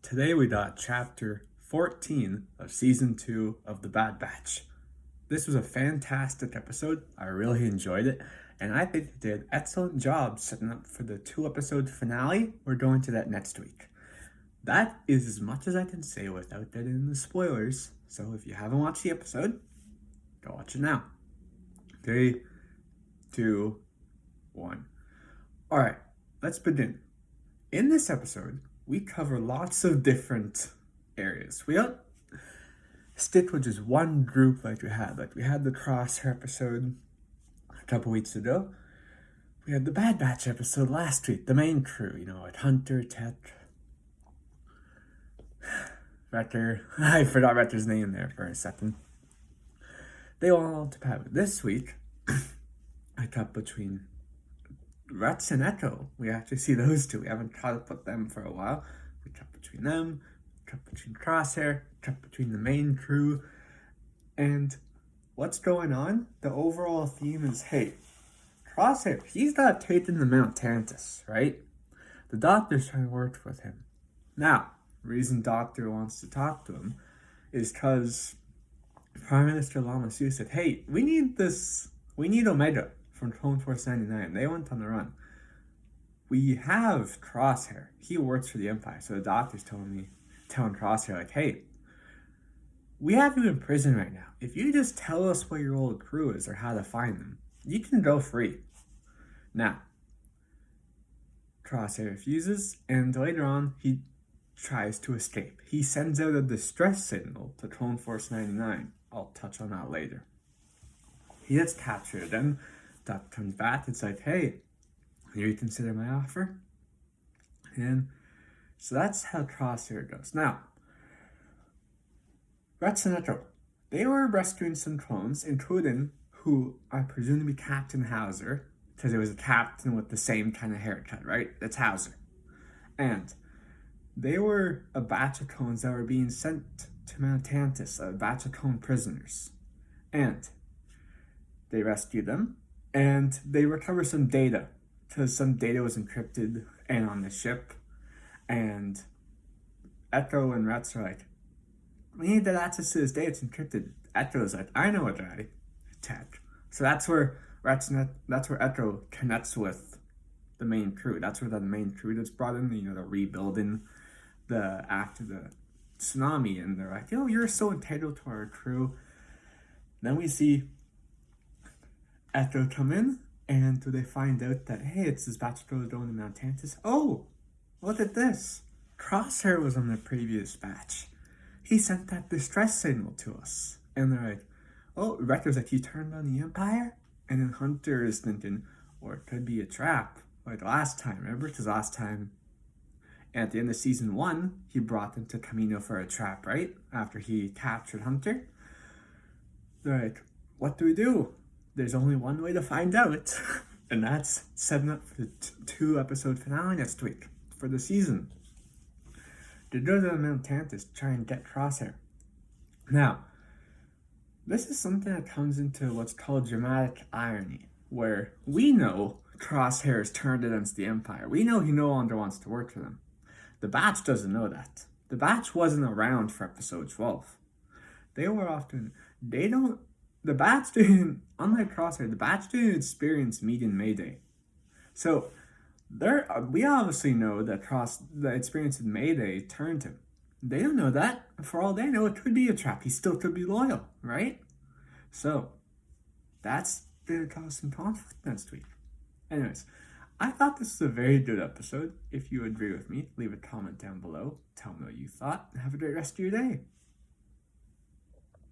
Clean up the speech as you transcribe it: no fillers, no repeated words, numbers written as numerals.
Today we got chapter 14 of season 2 of The Bad Batch. This was a fantastic episode. I really enjoyed it, and I think they did an excellent job setting up for the 2-episode finale. We're going to that next week. That is as much as I can say without getting into spoilers, so if you haven't watched the episode, go watch it now. 3, 2, 1. Alright, let's begin. In this episode, we cover lots of different areas. We don't stick with just one group like we had. Like we had the Crosshair episode a couple weeks ago. We had the Bad Batch episode last week, the main crew, like Hunter, Tech, Wrecker. I forgot Wrecker's name there for a second. They all to have it. This week, I cut between Rex and Echo. We actually see those two. We haven't caught up with them for a while. We cut between them, cut between Crosshair, cut between the main crew. And what's going on? The overall theme is, hey, Crosshair, he's not taking the Mount Tantus, right? The Doctor's trying to work with him. Now, the reason Doctor wants to talk to him is because Prime Minister Lama Su said, hey, we need Omega from Clone Force 99. They went on the run. We have Crosshair. He works for the Empire. So the Doctor's telling Crosshair, like, hey, we have you in prison right now. If you just tell us where your old crew is or how to find them, you can go free. Now, Crosshair refuses, and later on, he tries to escape. He sends out a distress signal to Clone Force 99. I'll touch on that later. He gets captured, then Doc comes back. It's like, hey, you reconsider my offer? And so that's how Crosshair goes. Now, Rex and Echo, they were rescuing some clones, including who I presume to be Captain Hauser, because it was a captain with the same kind of haircut, right? That's Hauser. And they were a batch of clones that were being sent to Mount Tantus, a batch of clone prisoners. And they rescued them, and they recover some data, because some data was encrypted and on the ship. And Echo and Rex are like, we need that access to this data, it's encrypted. Echo's like, I know a guy, Tech. So that's where Echo connects with the main crew. That's where the main crew that's brought in, they're rebuilding after the tsunami, and they're like, you're so integral to our crew. Then we see Echo come in, and they find out that, hey, it's this batch of girls going to Mount Tantus. Oh, look at this. Crosshair was on the previous batch. He sent that distress signal to us. And they're like, oh, Wrecker's like, he turned on the Empire? And then Hunter is thinking, or it could be a trap, like last time, remember? Because last time, at the end of season 1, he brought them to Kamino for a trap, right? After he captured Hunter. They're like, what do we do? There's only one way to find out, and that's setting up for the 2-episode finale next week for the season. To go to the Mount Tantus to try and get Crosshair. Now, this is something that comes into what's called dramatic irony, where we know Crosshair is turned against the Empire. We know he no longer wants to work for them. The Batch doesn't know that. The Batch wasn't around for episode 12. The Batch didn't, unlike Crosshair, the Batch didn't experience meeting Mayday. So, we obviously know that the experience in Mayday turned him. They don't know that. For all they know, it could be a trap. He still could be loyal, right? So, that's going to cause some conflict next week. Anyways, I thought this was a very good episode. If you agree with me, leave a comment down below. Tell me what you thought, and have a great rest of your day.